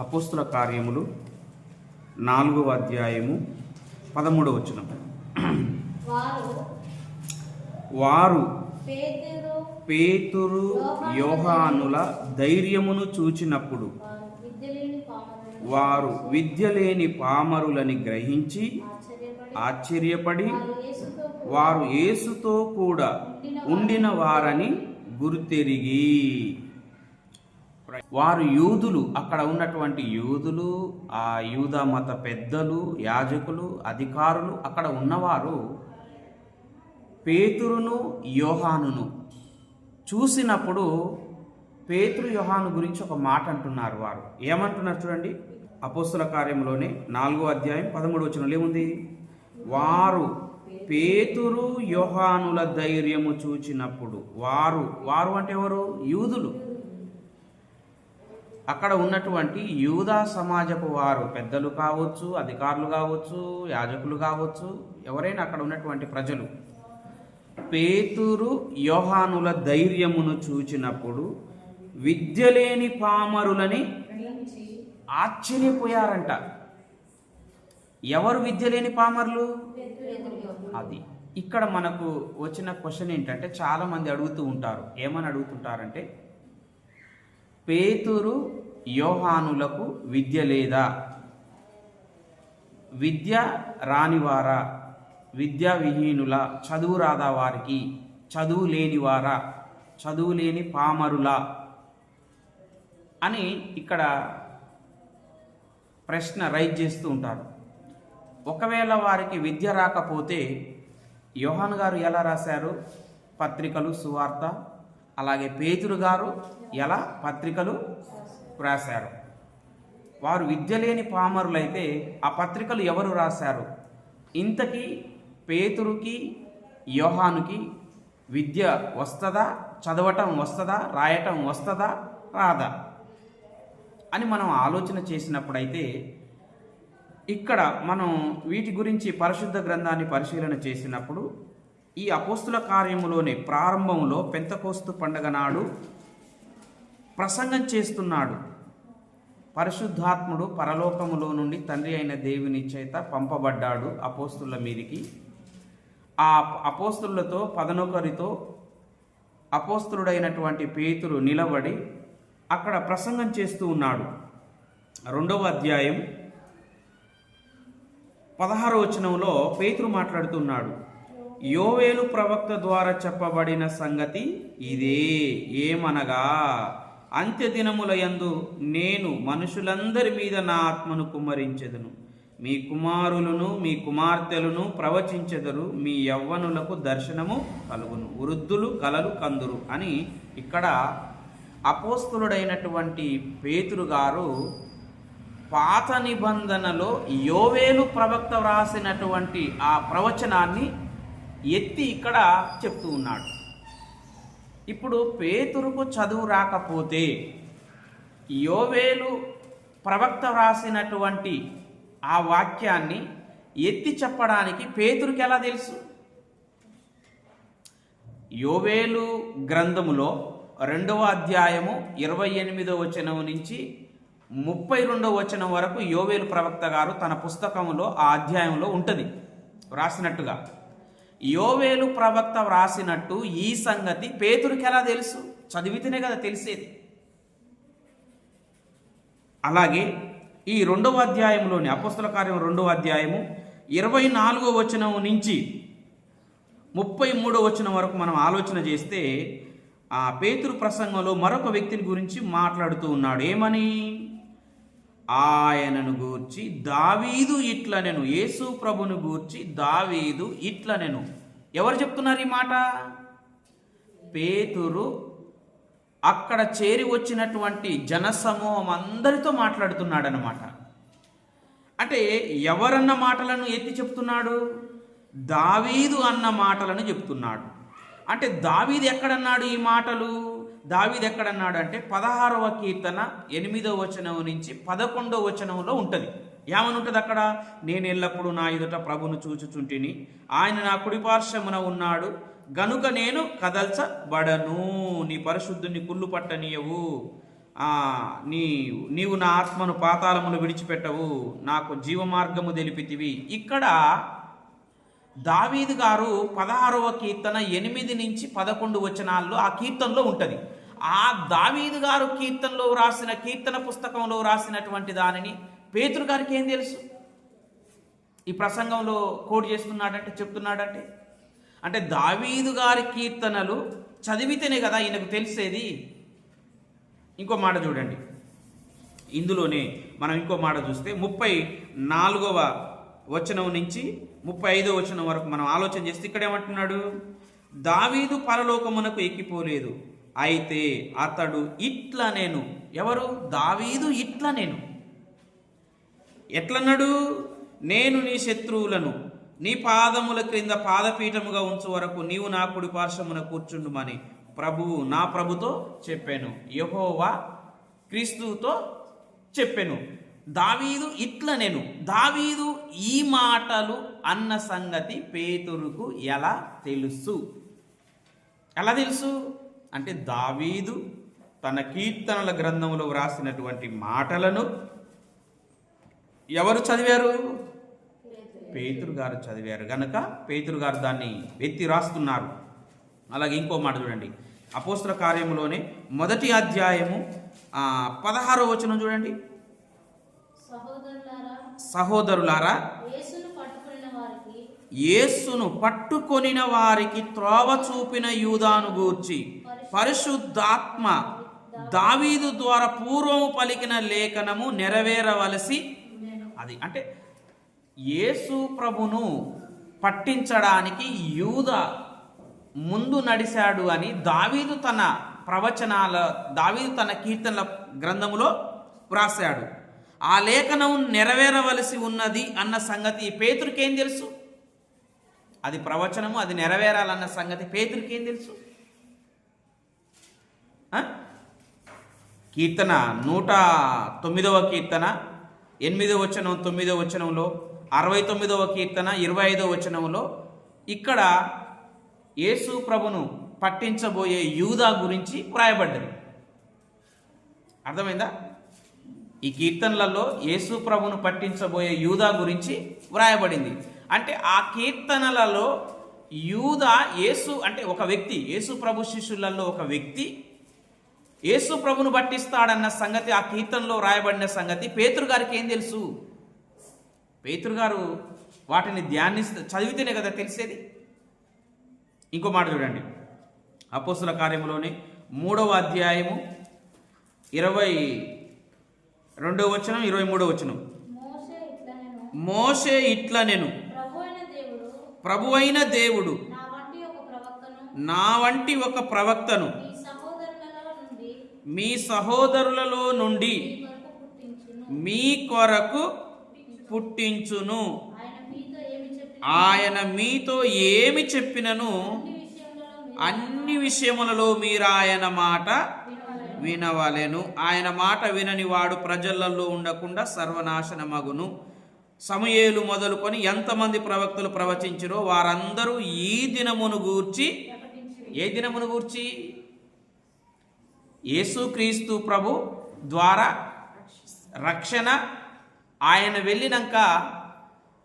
అపోస్తుల కార్యములు 4వ అధ్యాయము 13వ వచనం. వారు పేతురు యోహానుల ధైర్యమును చూచినప్పుడు వారు విద్యలేని పామరులని గ్రహించి ఆశ్చర్యపడి వారు యేసుతో కూడా ఉండిన వారని గుర్తెరిగి, వారు యూదులు, అక్కడ ఉన్నటువంటి యూదులు, ఆ యూదా మత పెద్దలు, యాజకులు, అధికారులు, అక్కడ ఉన్నవారు పేతురును యోహానును చూసినప్పుడు పేతురు యోహాను గురించి ఒక మాట అంటున్నారు. వారు ఏమంటున్నారు చూడండి, అపోస్తుల కార్యంలోనే 4వ అధ్యాయం 13వ వచనంలో ఏముంది? వారు పేతురు యోహానుల ధైర్యము చూచినప్పుడు. వారు అంటే ఎవరు? యూదులు, అక్కడ ఉన్నటువంటి యూదా సమాజపు వారు, పెద్దలు కావచ్చు, అధికారులు కావచ్చు, యాజకులు కావచ్చు, ఎవరైనా అక్కడ ఉన్నటువంటి ప్రజలు పేతురు యోహానుల ధైర్యమును చూచినప్పుడు విద్యలేని పామరులని ఆశ్చర్యపోయారంట. ఎవరు విద్యలేని పామరులు? అది ఇక్కడ మనకు వచ్చిన క్వశ్చన్ ఏంటంటే, చాలామంది అడుగుతూ ఉంటారు. ఏమని అడుగుతుంటారంటే, పేతురు యోహానులకు విద్య లేదా? విద్య రానివారా? విద్యా విహీనుల? చదువు రాదా వారికి? చదువు లేనివారా? చదువు లేని పామరులా అని ఇక్కడ ప్రశ్న రైజ్ చేస్తూ ఉంటారు. ఒకవేళ వారికి విద్య రాకపోతే యోహాను గారు ఎలా రాశారు పత్రికలు, సువార్త? అలాగే పేతురు గారు ఎలా పత్రికలు రాశారు? వారు విద్య లేని పామరులైతే ఆ పత్రికలు ఎవరు రాశారు? ఇంతకీ పేతురుకి యోహానుకి విద్య వస్తుందా? చదవటం వస్తుందా? రాయటం వస్తుందా? రాదా అని మనం ఆలోచన చేసినప్పుడైతే, ఇక్కడ మనం వీటి గురించి పరిశుద్ధ గ్రంథాన్ని పరిశీలన చేసినప్పుడు ఈ అపోస్తుల కార్యములోనే ప్రారంభంలో పెంతెకోస్తు పండగ నాడు ప్రసంగం చేస్తున్నాడు. పరిశుద్ధాత్ముడు పరలోకములో నుండి తండ్రి అయిన దేవుని చేత పంపబడ్డాడు అపోస్తుల మీదికి. ఆ అపోస్తులతో 11 అపోస్తులుడైనటువంటి పేతురు నిలబడి అక్కడ ప్రసంగం చేస్తూ ఉన్నాడు. 2వ అధ్యాయం 16వ వచనంలో పేతురు మాట్లాడుతున్నాడు. యోవేలు ప్రవక్త ద్వారా చెప్పబడిన సంగతి ఇదే, ఏమనగా అంత్యదినముల యందు నేను మనుషులందరి మీద నా ఆత్మను కుమ్మరించెదను. మీ కుమారులను మీ కుమార్తెలను ప్రవచించెదరు. మీ యవ్వనులకు దర్శనము కలుగును. వృద్ధులు కలలు కందురు అని ఇక్కడ అపోస్తులుడైనటువంటి పేతురు గారు పాత నిబంధనలో యోవేలు ప్రవక్త వ్రాసినటువంటి ఆ ప్రవచనాన్ని ఎత్తి ఇక్కడ చెప్తూ ఉన్నాడు. ఇప్పుడు పేతురుకు చదువు రాకపోతే యోవేలు ప్రవక్త వ్రాసినటువంటి ఆ వాక్యాన్ని ఎత్తి చెప్పడానికి పేతురుకి ఎలా తెలుసు? యోవేలు గ్రంథములో 2వ అధ్యాయము 28వ వచనం నుంచి 32వ వచనం వరకు యోవేలు ప్రవక్త గారు తన పుస్తకంలో ఆ అధ్యాయంలో ఉంటుంది వ్రాసినట్టుగా. యోవేలు ప్రవక్త వ్రాసినట్టు ఈ సంగతి పేతురుకి ఎలా తెలుసు? చదివితేనే కదా తెలిసేది. అలాగే ఈ 2వ అధ్యాయంలోని అపోస్తుల కార్యం 2వ అధ్యాయము 24వ వచనం నుంచి 33వ వచనం వరకు మనం ఆలోచన చేస్తే ఆ పేతురు ప్రసంగంలో మరొక వ్యక్తిని గురించి మాట్లాడుతూ ఉన్నాడు. ఏమని? ఆయనను గూర్చి దావీదు ఇట్లనెను. యేసు ప్రభును గూర్చి దావీదు ఇట్లనెను. ఎవరు చెప్తున్నారు ఈ మాట? పేతురు అక్కడ చేరి వచ్చినటువంటి జనసమూహం అందరితో మాట్లాడుతున్నాడు అన్నమాట. అంటే ఎవరన్న మాటలను ఎత్తి చెప్తున్నాడు? దావీదు అన్న మాటలను చెప్తున్నాడు. అంటే దావీదు ఎక్కడన్నాడు ఈ మాటలు? దావీదు ఎక్కడన్నాడు అంటే 16వ కీర్తన 8వ వచనం నుంచి 11వ వచనంలో ఉంటుంది. ఏమని ఉంటుంది అక్కడ? నేను ఎల్లప్పుడూ నా ఎదుట ప్రభును చూచుచుంటిని, ఆయన నా కుడిపార్శ్వమున ఉన్నాడు, గనుక నేను కదల్చబడను. నీ పరిశుద్ధుని కుళ్ళు పట్టనీయవు నీవు నా ఆత్మను పాతాళములు విడిచిపెట్టవు, నాకు జీవమార్గము తెలిపితివి. ఇక్కడ దావీదు గారు 16వ కీర్తన 8 నుంచి 11 వచనాల్లో ఆ కీర్తనలో ఉంటుంది. ఆ దావీదు గారు కీర్తనలో రాసిన కీర్తన పుస్తకంలో రాసినటువంటి దానిని పేతురు గారికి ఏం తెలుసు? ఈ ప్రసంగంలో కోడ్ చేస్తున్నాడంటే, చెప్తున్నాడంటే, అంటే దావీదు గారి కీర్తనలు చదివితేనే కదా ఈయనకు తెలిసేది. ఇంకో మాట చూడండి, ఇందులోనే మనం ఇంకో మాట చూస్తే 34వ వచనం నుంచి 35వ వచనం వరకు మనం ఆలోచన చేస్తే ఇక్కడ ఏమంటున్నాడు? దావీదు పరలోకమునకు ఎక్కిపోలేదు, అయితే అతడు ఇట్లా నేను. ఎవరు? దావీదు ఇట్లా నేను. ఎట్లన్నాడు? నేను నీ శత్రువులను నీ పాదముల క్రింద పాదపీఠముగా ఉంచు వరకు నీవు నా కుడి పార్శ్వమున కూర్చుండుమని నా ప్రభుతో చెప్పాను, యెహోవా క్రీస్తుతో చెప్పాను. దావీదు ఇట్లా నేను. దావీదు ఈ మాటలు అన్న సంగతి పేతురుకు ఎలా తెలుసు? ఎలా తెలుసు అంటే, దావీదు తన కీర్తనల గ్రంథంలో వ్రాసినటువంటి మాటలను ఎవరు చదివారు? పేతురు గారు చదివారు గనక పేతురు గారు దాన్ని ఎత్తి రాస్తున్నారు. అలాగే ఇంకో మాట చూడండి, అపోస్తల కార్యములోనే 1వ అధ్యాయము 16వ వచనం చూడండి. సహోదరులారా, యేసును పట్టుకొనిన వారికి త్రోవ చూపిన యూదాను గూర్చి పరిశుద్ధాత్మ దావీదు ద్వారా పూర్వము పలికిన లేఖనము నెరవేరవలసి అది. అంటే యేసు ప్రభును పట్టించడానికి యూదా ముందు నడిచాడు అని దావీదు తన దావీదు తన కీర్తనల గ్రంథములో వ్రాసాడు. ఆ లేఖనం నెరవేరవలసి ఉన్నది అన్న సంగతి పేతురుకేం తెలుసు? అది ప్రవచనము, అది నెరవేరాలన్న సంగతి పేతురుకేం తెలుసు? కీర్తన 109వ కీర్తన 8వ వచనం 9వ వచనంలో, 69వ కీర్తన 25వ వచనంలో ఇక్కడ యేసు ప్రభును పట్టించబోయే యూదా గురించి వ్రాయబడ్డది. అర్థమైందా? ఈ కీర్తనలలో యేసు ప్రభును పట్టించబోయే యూదా గురించి వ్రాయబడింది. అంటే ఆ కీర్తనలలో యూదా అంటే ఒక వ్యక్తి, యేసు ప్రభు శిష్యులలో ఒక వ్యక్తి యేసు ప్రభును పట్టిస్తాడన్న సంగతి ఆ కీర్తనలో రాయబడిన సంగతి పేతురు గారికి ఏం తెలుసు? పేతురు గారు వాటిని చదివితేనే కదా తెలిసేది. ఇంకో మాట చూడండి, అపోస్తల కార్యములోని 3వ అధ్యాయము 22వ వచనం 23వ వచనం. మోషే ఇట్లా నేను, ప్రభువైన దేవుడు నా వంటి ఒక ప్రవక్తను మీ సహోదరులలో నుండి మీ కొరకు పుట్టించును. ఆయన మీతో ఏమి చెప్పినను అన్ని విషయములలో మీరు ఆయన మాట వినవలెను. ఆయన మాట వినని వాడు ప్రజలలో ఉండకుండా సర్వనాశనమగును. సమూయేలు మొదలుకొని ఎంతమంది ప్రవక్తలు ప్రవచించిరో వారందరూ ఈ దినమును గూర్చి, ఏ దినమును గూర్చి? యేసుక్రీస్తు ప్రభు ద్వారా రక్షణ, ఆయన వెళ్ళినాక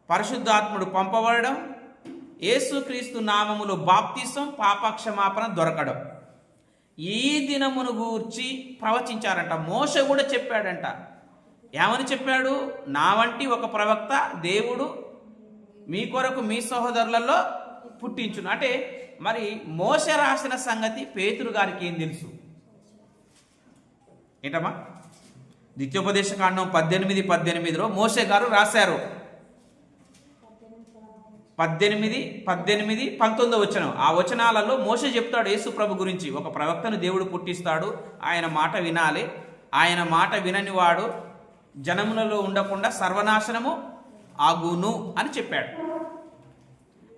పరిశుద్ధాత్ముడు పంపబడడం, యేసుక్రీస్తు నామములో బాప్తిసం, పాపక్షమాపణ దొరకడం, ఈ దినమును గూర్చి ప్రవచించారంట. మోషే కూడా చెప్పాడంట. ఏమని చెప్పాడు? నా వంటి ఒక ప్రవక్త దేవుడు మీ కొరకు మీ సహోదరులలో పుట్టించును. అంటే మరి మోషే రాసిన సంగతి పేతురు గారికి ఏం తెలుసు? ఏంటమ్మా? ద్వితీయోపదేశ కాండం 18:18లో మోషే గారు రాశారు. 18, 19 వచనం. ఆ వచనాలలో మోషే చెప్తాడు యేసు ప్రభు గురించి. ఒక ప్రవక్తను దేవుడు పుట్టిస్తాడు, ఆయన మాట వినాలి, ఆయన మాట వినని వాడు జనములలో ఉండకుండా సర్వనాశనము ఆగును అని చెప్పాడు.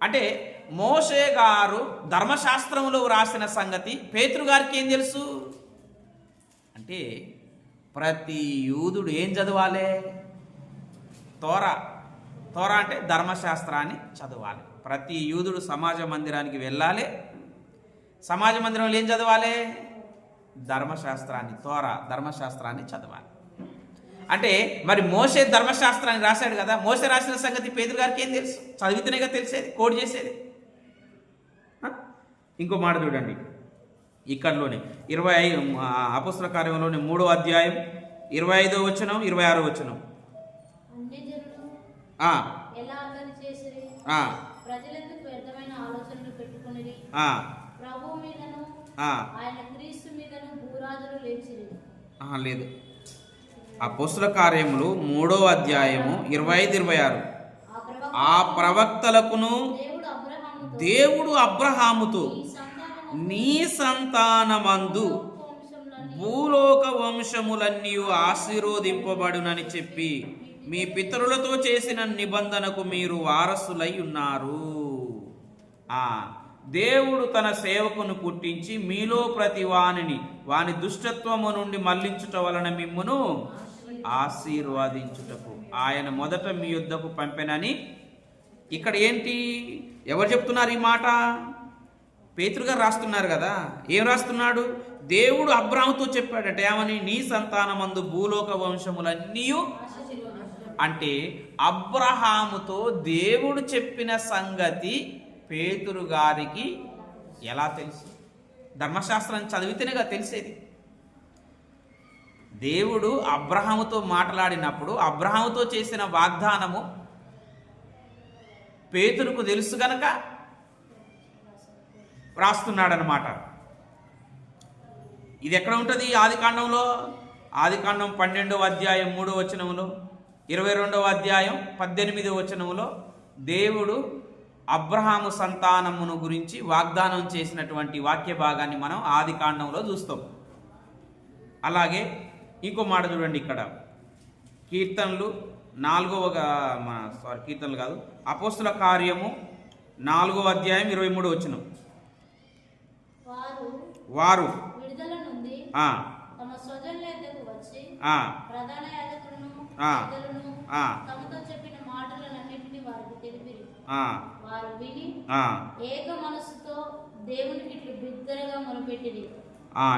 అంటే మోషే గారు ధర్మశాస్త్రములో రాసిన సంగతి పేతురు గారికి ఏం తెలుసు? అంటే ప్రతి యూదుడు ఏం చదవాలి? తోరా అంటే ధర్మశాస్త్రాన్ని చదవాలి. ప్రతి యూదుడు సమాజ మందిరానికి వెళ్ళాలి. సమాజ మందిరంలో ఏం చదవాలి? ధర్మశాస్త్రాన్ని, తోరా ధర్మశాస్త్రాన్ని చదవాలి. అంటే మరి మోషే ధర్మశాస్త్రాన్ని రాశాడు కదా, మోషే రాసిన సంగతి పేతురు గారికి ఏం తెలుసు? చదివితేనేగా తెలిసేది, కోడ్ చేసేది. ఇంకో మాట చూడండి, ఇక్కడలోనే 25 అపోస్తల కార్యంలోని 3వ అధ్యాయం 25వ వచనం 26వ వచనం. లేదు, అపోస్తల కార్యములు 3వ అధ్యాయము 25-26. ఆ ప్రవక్తలకును దేవుడు అబ్రహాముతో నీ సంతానమందు భూలోక వంశములన్నీ ఆశీర్వదింపబడునని చెప్పి మీ పితరులతో చేసిన నిబంధనకు మీరు వారసులై ఉన్నారు. దేవుడు తన సేవకును పుట్టించి మీలో ప్రతి వాని దుష్టత్వము నుండి మళ్లించుట వలన మిమ్మును ఆశీర్వదించుటకు ఆయన మొదట మీ యుద్ధకు పంపెనని. ఇక్కడ ఏంటి, ఎవరు చెప్తున్నారు ఈ మాట? పేతురు గారు రాస్తున్నారు కదా. ఏం రాస్తున్నాడు? దేవుడు అబ్రాహాముతో చెప్పాడట, ఏమని? నీ సంతానమందు భూలోక వంశములన్నీ. అంటే అబ్రహాముతో దేవుడు చెప్పిన సంగతి పేతురు గారికి ఎలా తెలుసు? ధర్మశాస్త్రాన్ని చదివితేనేగా తెలిసేది. దేవుడు అబ్రహాముతో మాట్లాడినప్పుడు అబ్రహాముతో చేసిన వాగ్దానము పేతురుకు తెలుసు గనక రాస్తున్నాడనమాట. ఇది ఎక్కడ ఉంటుంది? ఆదికాండంలో, ఆదికాండం 12వ అధ్యాయం 3వ వచనంలో, 22వ అధ్యాయం 18వ వచనంలో దేవుడు అబ్రహాము సంతానమును గురించి వాగ్దానం చేసినటువంటి వాక్య భాగాన్ని మనం ఆదికాండంలో చూస్తాం. అలాగే ఇంకో మాట చూడండి, ఇక్కడ కీర్తనలు 4వ కీర్తనలు కాదు, అపోస్తల కార్యము 4వ అధ్యాయం 23వ వచనం. వారు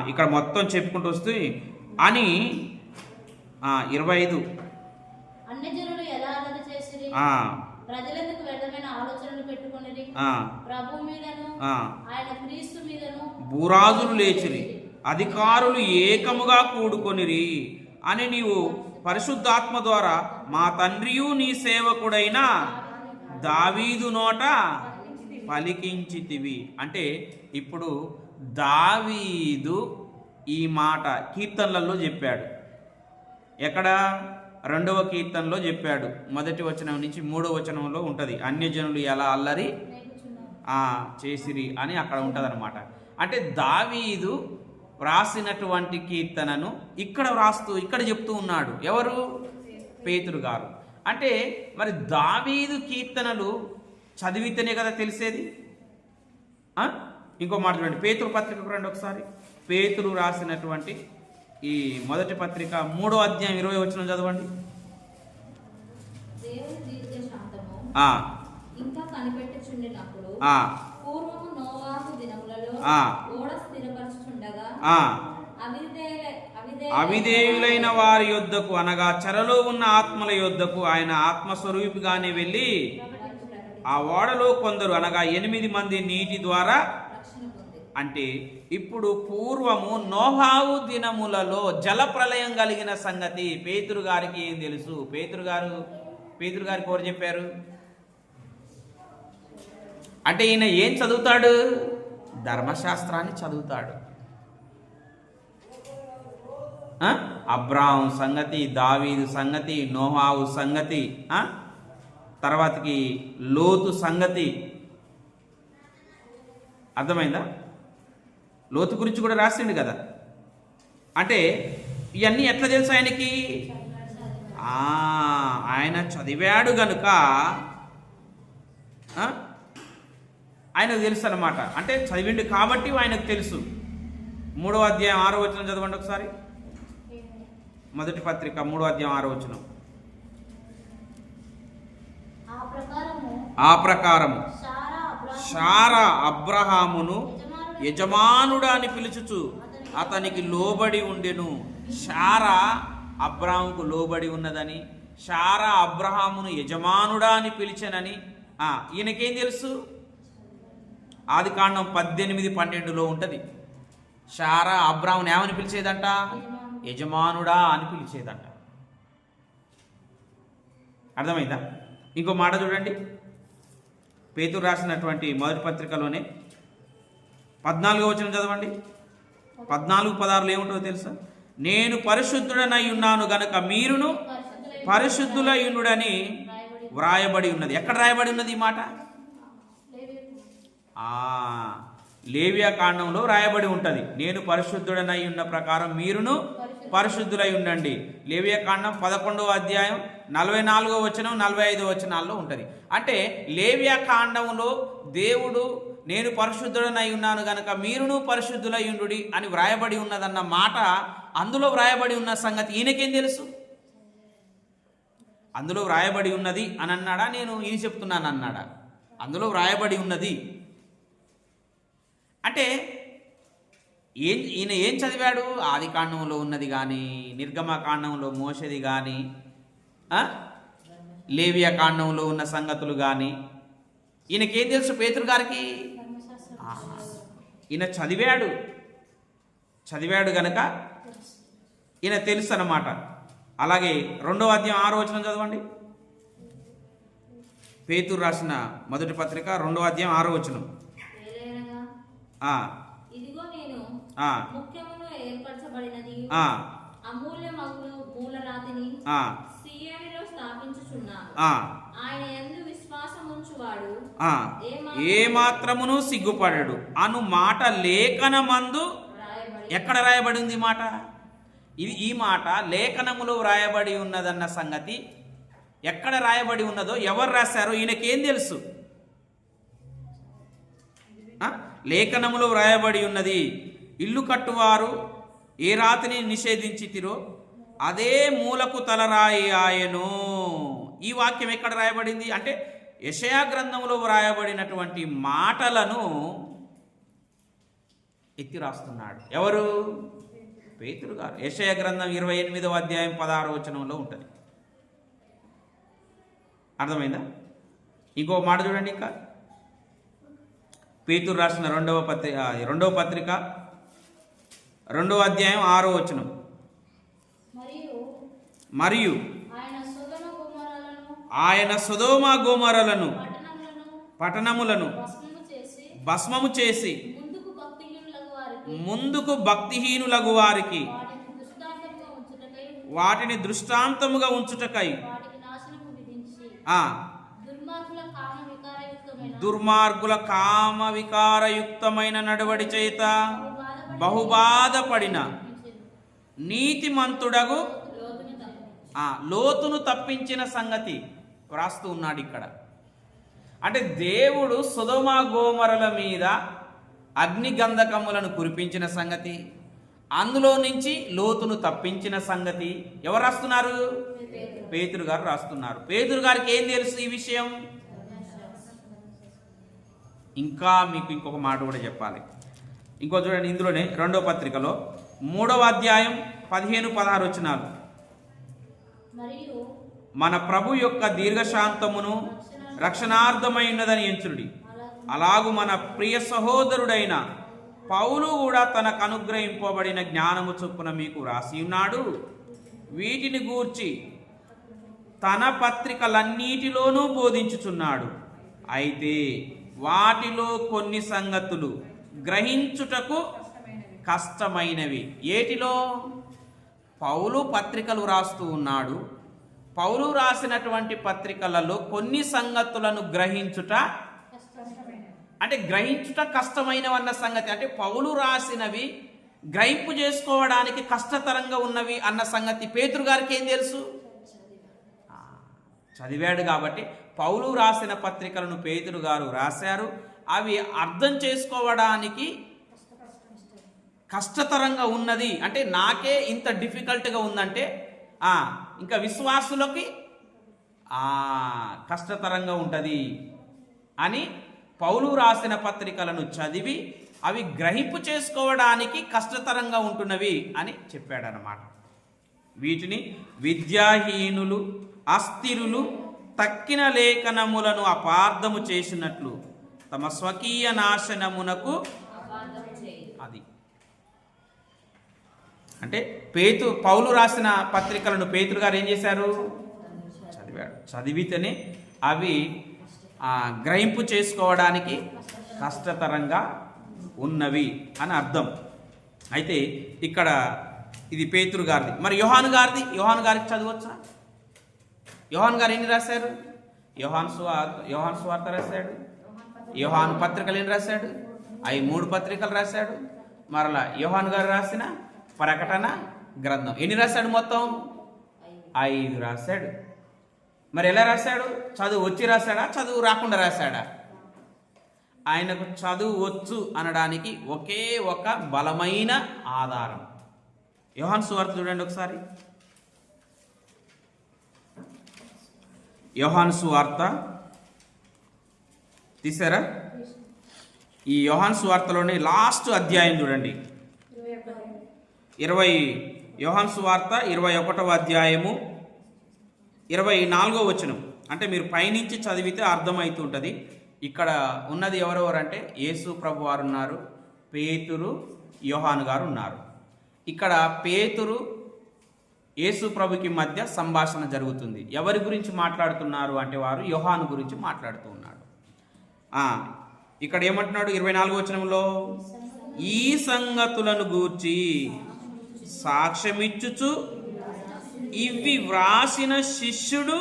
ఇక్కడ మొత్తం చెప్పుకుంటూ వస్తే అని 25 అన్యజనులు ఎలా అల్లరి చేసిరి, ప్రజలందుకు వ్యర్థమైన ఆలోచనలు పెట్టుకొనిరి, ప్రభువు మీదను ఆయన క్రీస్తు మీదను భూరాజులు లేచిరి, అధికారులు ఏకముగా కూడుకొనిరి అని నీవు పరిశుద్ధాత్మ ద్వారా మా తండ్రియు నీ సేవకుడైన దావీదు నోట పలికించితివి. అంటే ఇప్పుడు దావీదు ఈ మాట కీర్తనలలో చెప్పాడు. ఎక్కడ? 2వ కీర్తనలో చెప్పాడు. 1వ వచనం నుంచి 3వ వచనంలో ఉంటుంది. అన్యజనులు ఎలా అల్లరి చేసిరి అని అక్కడ ఉంటుంది అనమాట. అంటే దావీదు వ్రాసినటువంటి కీర్తనను ఇక్కడ చెప్తూ ఉన్నాడు. ఎవరు? పేతురు గారు. అంటే మరి దావీదు కీర్తనలు చదివితేనే కదా తెలిసేది. ఇంకో మాట చూడండి, పేతురు పత్రికకు రండి ఒకసారి. పేతురు రాసినటువంటి ఈ మొదటి పత్రిక 3వ అధ్యాయం 20వ వచనం చదవండి. ఇంకా కనిపెట్టుచుండినప్పుడు పూర్వము నోవాహు దినములలో ఓడ స్థిరపరచుచుండగా అవిధేయులైన వారి యొద్దకు, అనగా చెరలో ఉన్న ఆత్మల యొద్దకు ఆయన ఆత్మస్వరూపిగానే వెళ్ళి ఆ ఓడలో కొందరు, అనగా 8 మంది నీటి ద్వారా. అంటే ఇప్పుడు పూర్వము నోవాహు దినములలో జల ప్రళయం కలిగిన సంగతి పేతురు గారికి ఏం తెలుసు? పేతురు గారికి ఎవరు చెప్పారు? అంటే ఈయన ఏం చదువుతాడు? ధర్మశాస్త్రాన్ని చదువుతాడు. అబ్రాహాము సంగతి, దావీదు సంగతి, నోవాహు సంగతి, తర్వాతకి లోతు సంగతి. అర్థమైందా? లోతు గురించి కూడా రాసిండు కదా. అంటే ఇవన్నీ ఎట్లా తెలుసు ఆయనకి? ఆయన చదివాడు గనుక ఆయనకు తెలుసు అన్నమాట. అంటే చదివిండు కాబట్టి ఆయనకు తెలుసు. 3వ అధ్యాయం 6వ వచనం చదవండి ఒకసారి. మొదటి పత్రిక 3వ అధ్యాయం 6వ వచనం. ఆ ప్రకారము శారా అబ్రహామును యజమానుడా అని పిలుచుచు అతనికి లోబడి ఉండెను. శారా అబ్రాహాముకు లోబడి ఉన్నదని, శారా అబ్రహామును యజమానుడా అని పిలిచెనని ఈయనకేం తెలుసు? ఆదికాండం 18:12 ఉంటుంది. శారా అబ్రాహామును ఏమని పిలిచేదంట? యజమానుడా అని పిలిచేదంట. అర్థమైందా? ఇంకో మాట చూడండి, పేతురు రాసినటువంటి మొదటి పత్రికలోనే 14వ వచనం చదవండి. 14:16 ఏముంటుందో తెలుసా? నేను పరిశుద్ధుడనై ఉన్నాను గనక మీరును పరిశుద్ధులై ఉండుడని వ్రాయబడి ఉన్నది. ఎక్కడ రాయబడి ఉన్నది ఈ మాట? లేవియా కాండంలో రాయబడి ఉంటుంది. నేను పరిశుద్ధుడనై ఉన్న ప్రకారం మీరును పరిశుద్ధులై ఉండండి. లేవియా కాండం 11వ అధ్యాయం 44వ వచనం 45వ వచనాల్లో ఉంటుంది. అంటే లేవియా కాండంలో దేవుడు నేను పరిశుద్ధుడనై ఉన్నాను గనక మీరును పరిశుద్ధులై ఉండుడి అని వ్రాయబడి ఉన్నదన్న మాట అందులో వ్రాయబడి ఉన్న సంగతి ఈయనకేం తెలుసు? అందులో వ్రాయబడి ఉన్నది అని అన్నాడా? నేను ఇది చెప్తున్నాను అన్నాడా? అందులో వ్రాయబడి ఉన్నది అంటే ఈయన ఏం చదివాడు? ఆది కాండంలో ఉన్నది కానీ, నిర్గమకాండంలో మోషది కానీ, లేవియా కాండంలో ఉన్న సంగతులు కానీ ఈయనకేం తెలుసు? పేతురు గారికి ఈయన చదివాడు గనక ఈయన తెలుసు అన్నమాట. అలాగే 2వ అధ్యాయం 6వ వచనం చదవండి. పేతురు రాసిన మొదటి పత్రిక 2వ అధ్యాయం 6వ వచనం. ఇదిగో నేను ముఖ్యమును ఏర్పరచబడినది అమూల్యమగు మూలరాతిని సియోనులో స్థాపించుచున్నాను. ఆయన యందు విశ్వాసముంచువాడు ఏ మాత్రమును సిగ్గుపడడు అను మాట లేఖనమందు ఎక్కడ రాయబడింది ఈ మాట? ఈ మాట లేఖనములో రాయబడి ఉన్నదన్న సంగతి ఎక్కడ రాయబడి ఉన్నదో, ఎవరు రాశారో ఈయనకేం తెలుసు? లేఖనములో వ్రాయబడి ఉన్నది. ఇల్లు కట్టువారు ఏ రాతిని నిషేధించితిరో అదే మూలకు తలరాయి ఆయను. ఈ వాక్యం ఎక్కడ రాయబడింది అంటే యెషయా గ్రంథంలో వ్రాయబడినటువంటి మాటలను ఎత్తి రాస్తున్నాడు. ఎవరు? పేతురు గారు. యెషయా గ్రంథం 28వ అధ్యాయం 16వ వచనంలో ఉంటుంది. అర్థమైందా? ఇంకో మాట చూడండి. ఇంకా పేతురు రాసిన 2వ పత్రిక 2వ అధ్యాయం 6వ వచనం. మరియు ఆయన సొదొమ గొమొరలను పట్టణములను భస్మము చేసి ముందుకు భక్తిహీనులగు వారికి వాటిని దృష్టాంతముగా ఉంచుటకై దుర్మార్గుల కామ వికారయుక్తమైన నడవడి చేత బహుబాధపడిన నీతిమంతుడగు లోతును తప్పించిన సంగతి వ్రాస్తూ ఉన్నాడు ఇక్కడ. అంటే దేవుడు సొదొమ గోమొరల మీద అగ్ని గంధకములను కురిపించిన సంగతి, అందులో నుంచి లోతును తప్పించిన సంగతి ఎవరు రాస్తున్నారు? పేతురు గారు రాస్తున్నారు. పేతురు గారికి ఏం తెలుసు ఈ విషయం? ఇంకా మీకు ఇంకొక మాట కూడా చెప్పాలి. ఇంకో చూడండి, ఇందులోనే 2వ పత్రికలో 3వ అధ్యాయం 15-16 వచనాలు. మన ప్రభు యొక్క దీర్ఘశాంతమును రక్షణార్థమైనదని ఎంచుడి. అలాగు మన ప్రియ సహోదరుడైన పౌలు కూడా తనకు అనుగ్రహింపబడిన జ్ఞానము చొప్పున మీకు రాసి ఉన్నాడు. వీటిని గూర్చి తన పత్రికలన్నిటిలోనూ బోధించుచున్నాడు. అయితే వాటిలో కొన్ని సంగతులు గ్రహించుటకు కష్టమైనవి. ఏటిలో? పౌలు పత్రికలు రాస్తూ ఉన్నాడు. పౌలు రాసినటువంటి పత్రికలలో కొన్ని సంగతులను గ్రహించుట అంటే గ్రహించుట కష్టమైనవన్న సంగతి. అంటే పౌలు రాసినవి గ్రహింపు చేసుకోవడానికి కష్టతరంగా ఉన్నవి అన్న సంగతి పేతురు గారికి ఏం తెలుసు? చదివాడు కాబట్టి పౌలు రాసిన పత్రికలను పేతురు గారు రాశారు. అవి అర్థం చేసుకోవడానికి కష్టతరంగా ఉన్నది. అంటే నాకే ఇంత డిఫికల్ట్గా ఉందంటే ఇంకా విశ్వాసులకి కష్టతరంగా ఉంటుంది అని పౌలు రాసిన పత్రికలను చదివి అవి గ్రహింపు చేసుకోవడానికి కష్టతరంగా ఉంటున్నవి అని చెప్పాడనమాట. వీటిని విద్యాహీనులు, అస్థిరులు, తక్కిన లేఖనములను అపార్థము చేసినట్లు తమ స్వకీయ నాశనమునకు అది అంటే పౌలు రాసిన పత్రికలను పేతురు గారు ఏం చేశారు? చదివాడు. చదివితేనే అవి గ్రహింపు చేసుకోవడానికి కష్టతరంగా ఉన్నవి అని అర్థం. అయితే ఇక్కడ ఇది పేతురు గారిది. మరి యోహాను గారికి చదవచ్చా? యోహాను గారు ఎన్ని రాశారు? యోహాను సువార్త రాశాడు, యోహాను పత్రికలు ఎన్ని రాశాడు? 3 పత్రికలు రాశాడు. మరలా యోహాను గారు రాసిన ప్రకటన గ్రంథం ఎన్ని రాశాడు? మొత్తం 5 రాశాడు. మరి ఎలా రాశాడు? చదువు వచ్చి రాశాడా, చదువు రాకుండా రాశాడా? ఆయనకు చదువు వచ్చు అనడానికి ఒకే ఒక బలమైన ఆధారం యోహాను సువార్త చూడండి ఒకసారి. యోహాను సువార్త తీసారా? ఈ యోహాను సువార్తలోని లాస్ట్ అధ్యాయం చూడండి. యోహాను సువార్త 21వ అధ్యాయము 24వ వచనం. అంటే మీరు పైనుంచి చదివితే అర్థమవుతుంటుంది. ఇక్కడ ఉన్నది ఎవరెవరంటే యేసు ప్రభు వారు ఉన్నారు, పేతురు, యోహాను గారు ఉన్నారు. ఇక్కడ పేతురు యేసు ప్రభుకి మధ్య సంభాషణ జరుగుతుంది. ఎవరి గురించి మాట్లాడుతున్నారు అంటే వారు యోహాను గురించి మాట్లాడుతూ ఉన్నాడు. ఇక్కడ ఏమంటున్నాడు 24వ వచనంలో? ఈ సంగతులను గూర్చి సాక్ష్యమిచ్చుచు ఇవి వ్రాసిన శిష్యుడు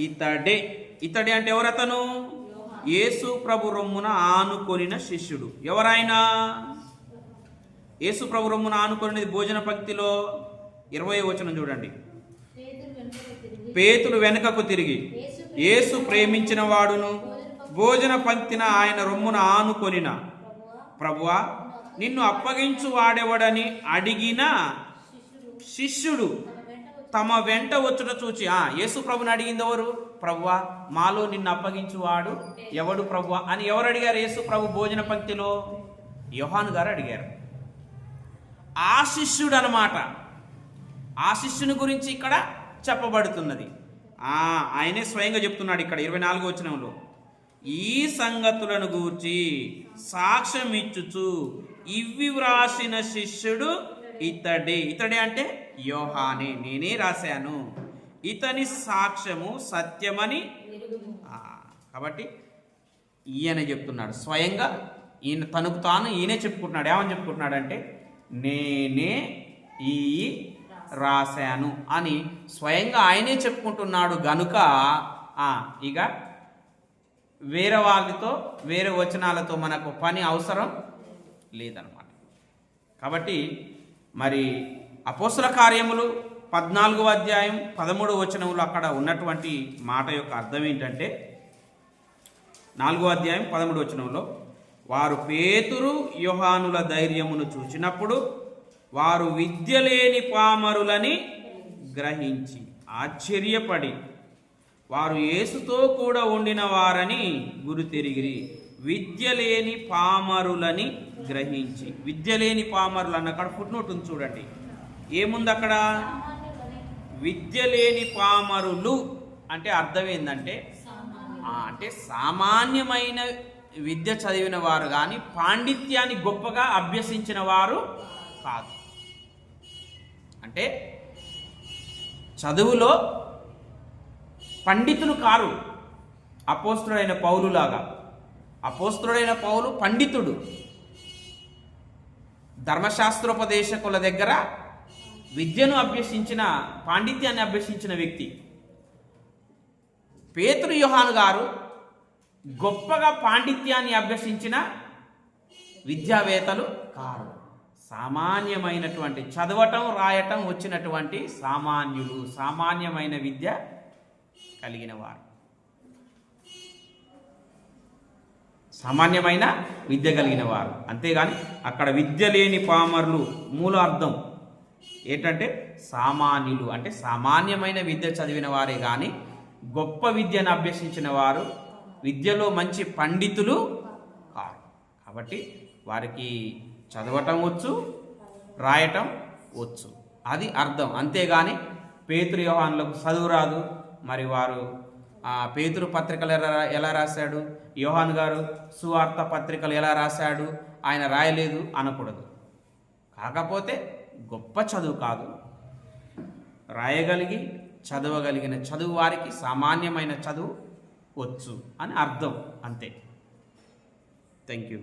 ఇతడే అంటే ఎవరతను? యేసు ప్రభు రొమ్మున ఆనుకొనిన శిష్యుడు. ఎవరైనా యేసు ప్రభు రొమ్మున ఆనుకొనినది భోజన పంక్తిలో 20వ వచనం చూడండి. పేతురు వెనుకకు తిరిగి యేసు ప్రేమించిన వాడును భోజన పంక్తిన ఆయన రొమ్మున ఆనుకొనిన ప్రభువా నిన్ను అప్పగించు వాడెవడని అడిగిన శిష్యుడు తమ వెంట వచ్చుట చూచి యేసు ప్రభుని అడిగింది ఎవరు? ప్రభువా మాలో నిన్ను అప్పగించువాడు ఎవడు ప్రభువా అని ఎవరు అడిగారు? యేసు ప్రభు భోజన పంక్తిలో యోహాను గారు అడిగారు. ఆ శిష్యుడు అన్నమాట. ఆ శిష్యుని గురించి ఇక్కడ చెప్పబడుతున్నది. ఆయనే స్వయంగా చెప్తున్నాడు ఇక్కడ 24వ వచనంలో. ఈ సంగతులను గూర్చి సాక్ష్యం ఇచ్చుచు ఇవి వ్రాసిన శిష్యుడు ఇతడే అంటే యోహానే, నేనే రాశాను, ఇతని సాక్ష్యము సత్యమని. కాబట్టి ఈయన చెప్తున్నాడు స్వయంగా. తనకు తాను ఈయనే చెప్పుకుంటున్నాడు. ఏమని చెప్పుకుంటున్నాడు అంటే నేనే ఈ రాశాను అని స్వయంగా ఆయనే చెప్పుకుంటున్నాడు గనుక ఇక వేరే వాళ్ళతో వేరే వచనాలతో మనకు పని అవసరం లేదనమాట. కాబట్టి మరి అపోస్తుల కార్యములు 14వ అధ్యాయం 13వ వచనంలో అక్కడ ఉన్నటువంటి మాట యొక్క అర్థం ఏంటంటే 4వ అధ్యాయం 13వ వచనంలో వారు పేతురు యోహానుల ధైర్యమును చూచినప్పుడు వారు విద్య లేని పామరులని గ్రహించి ఆశ్చర్యపడి వారు యేసుతో కూడా ఉండిన వారని గురుతెరిగిరి. విద్య లేని పామరులని గ్రహించి. విద్య లేని పామరులు అన్న అక్కడ ఫుట్నోట్ ఉంది చూడండి. ఏముంది అక్కడ? విద్య లేని పామరులు అంటే అర్థం ఏంటంటే అంటే సామాన్యమైన విద్య చదివిన వారు కానీ పాండిత్యాన్ని గొప్పగా అభ్యసించిన వారు కాదు. అంటే చదువులో పండితులు కారు. అపోస్తుడైన పౌలులాగా. అపోస్తుడైన పౌలు పండితుడు, ధర్మశాస్త్రోపదేశకుల దగ్గర విద్యను అభ్యసించిన, పాండిత్యాన్ని అభ్యసించిన వ్యక్తి. పేతురు యోహాను గారు గొప్పగా పాండిత్యాన్ని అభ్యసించిన విద్యావేత్తలు కారు. సామాన్యమైనటువంటి చదవటం రాయటం వచ్చినటువంటి సామాన్యులు, సామాన్యమైన విద్య కలిగిన వారు, సామాన్యమైన విద్య కలిగిన వారు. అంతేగాని అక్కడ విద్య లేని పామరులు మూల అర్థం ఏంటంటే సామాన్యులు అంటే సామాన్యమైన విద్య చదివిన వారే కానీ గొప్ప విద్యను అభ్యసించిన వారు, విద్యలో మంచి పండితులు కారు. కాబట్టి వారికి చదవటం వచ్చు, రాయటం వచ్చు, అది అర్థం. అంతేగాని పేతురు యోహానులకు చదువు రాదు, మరి వారు పేతురు పత్రికలు ఎలా రాశాడు, యోహాను గారు సువార్త పత్రికలు ఎలా రాశాడు, ఆయన రాయలేదు అనకూడదు. కాకపోతే గొప్ప చదువు కాదు, రాయగలిగి చదవగలిగిన చదువు వారికి సామాన్యమైన చదువు వచ్చు అని అర్థం, అంతే. Thank you.